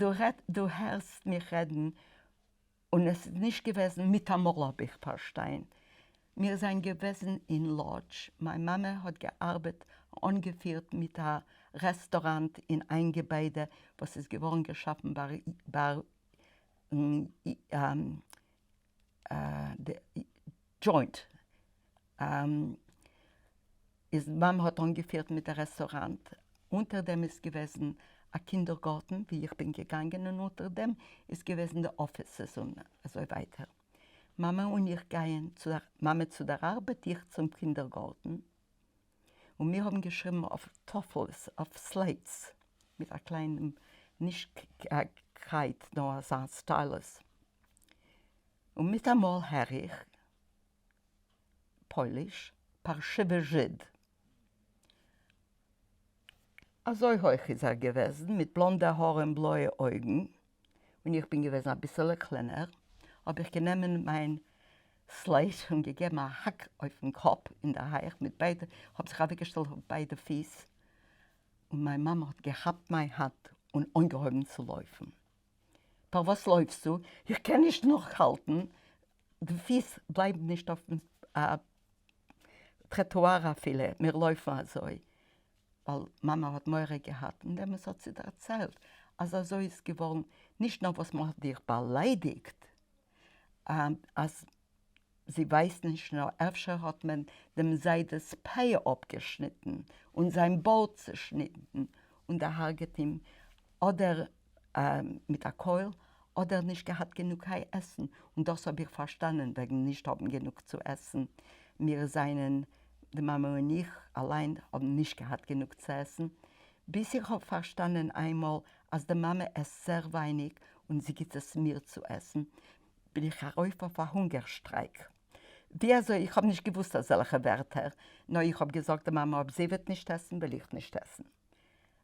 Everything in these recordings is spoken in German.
du hörst mich reden und es ist nicht gewesen mit dem Mollabich-Parstein. Wir sind gewesen in Lodge. Meine Mama hat gearbeitet, angeführt mit einem Restaurant in ein Gebäude, was ist geworden geschaffen bei Joint. Mama hat angeführt mit dem Restaurant. Unter dem ist gewesen ein Kindergarten, wie ich bin gegangen, und unter dem ist gewesen die Offices und so weiter. Mama und ich gehen Mama zu der Arbeit, ich zum Kindergarten. Und wir haben geschrieben auf Toffels, auf Slates, mit einem kleinen, nicht Kreid, nur so ein Stylus. Und mit einmal höre ich, Polisch, Parshive Żyd. Also hoch ist gewesen, mit blonden Haaren und blauen Augen. Und ich bin gewesen ein bisschen kleiner. Aber ich genommen mein Slate und gegeben einen Hack auf den Kopf in der Haare mit beiden, habe sich aufgestellt auf beide Füße. Und meine Mama hat gehabt meine Hand und angehoben zu laufen. Aber was läufst du? Ich kann nicht noch halten. Die Füße bleiben nicht auf dem Trottoir viele. Wir laufen also. Weil Mama hat Meure gehabt und dann hat sie erzählt. Also so ist es geworden, nicht nur, was man dich beleidigt, als sie weiß nicht noch, öfter hat man dem Seides Pei abgeschnitten und sein Bart zerschnitten und er hat ihm oder mit der Keul oder nicht gehabt genug Essen. Und das habe ich verstanden, wegen nicht haben genug zu essen. Wir seien, die Mama und ich allein haben nicht gehabt genug zu essen. Bis ich habe verstanden einmal, als die Mama esst sehr wenig und sie gibt es mir zu essen, bin ich herauf auf einen Hungerstreik. Also, ich habe nicht gewusst, dass solche Wörter. Nur ich habe gesagt, der Mama, ob sie wird nicht essen, will ich nicht essen.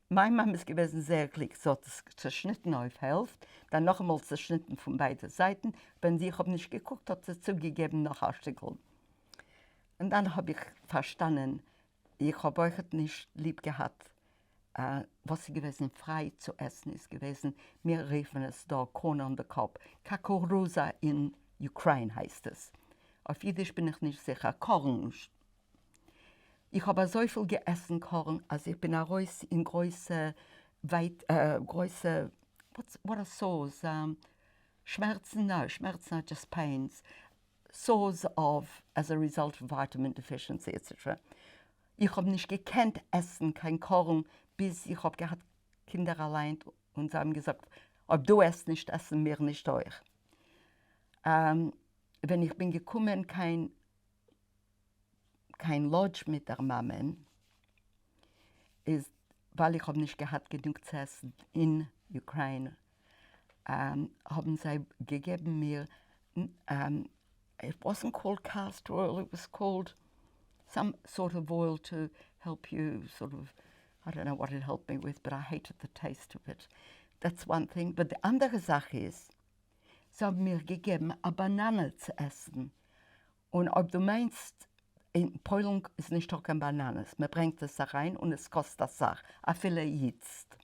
Meine Mama ist gewesen sehr glücklich, so hat es zerschnitten auf Hälfte, dann noch einmal zerschnitten von beiden Seiten. Wenn sie, ich habe nicht geguckt, hat sie zugegeben noch ein Stückchen. Und dann habe ich verstanden, ich habe euch nicht lieb gehabt, was gewesen frei zu essen ist gewesen. Wir riefen es da Korn an den Kopf. Kakurusa in Ukraine heißt es. Auf Jiddisch bin ich nicht sicher. Korn. Ich habe so viel gegessen, Korn, als ich bin raus in große, große, what are sores? Schmerzen, no, Schmerzen are just pains. Sores of, as a result of vitamin deficiency, etc. Ich habe nicht gekannt essen, kein Korn, bis ich habe gehabt Kinder allein und sie haben gesagt, ob du es nicht essen, wir nicht euch. Wenn ich bin gekommen, kein Lodge mit der Mama, ist, weil ich habe nicht gehabt genug zu essen in Ukraine, haben sie gegeben mir, it wasn't called castor oil, it was called some sort of oil to help you sort of, I don't know what it helped me with, but I hated the taste of it. That's one thing. But die andere Sache ist, sie haben mir gegeben, eine Banane zu essen. Und ob du meinst, in Polen ist nicht auch keine Banane. Man bringt es da rein und es kostet das Sache. A viele jetzt.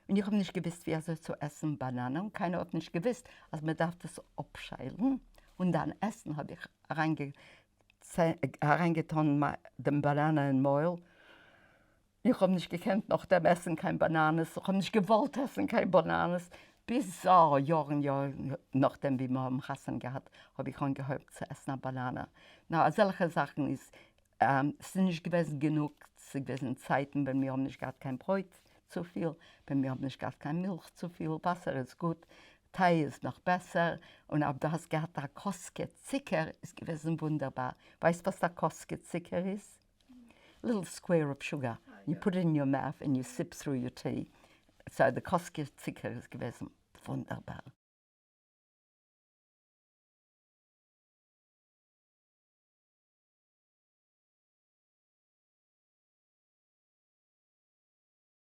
Und ich habe nicht gewusst, wie zu essen Banane. Und keiner hat nicht gewusst. Also man darf das abschälen und dann essen, habe ich reingetan den Bananen in den Maul. Ich habe nicht gekannt nach dem Essen kein Bananen. Ich habe nicht gewollt essen kein Bananen. Bis Jahren nachdem wir am Hassan gehabt, habe ich angehört zu essen eine Banane. Na, solche Sachen ist, es sind nicht gewesen genug, es sind gewesen Zeiten, wenn wir haben nicht gehabt kein Brot zu viel, wenn wir haben nicht gehabt keine Milch zu viel, Wasser ist gut, Tee ist noch besser und ob du hast gehabt, der Kosket Zucker ist gewesen wunderbar. Weißt du, was der Kosket Zucker ist? A little square of sugar. You put it in your mouth and you sip through your tea. So the Kosket Zucker ist gewesen wunderbar.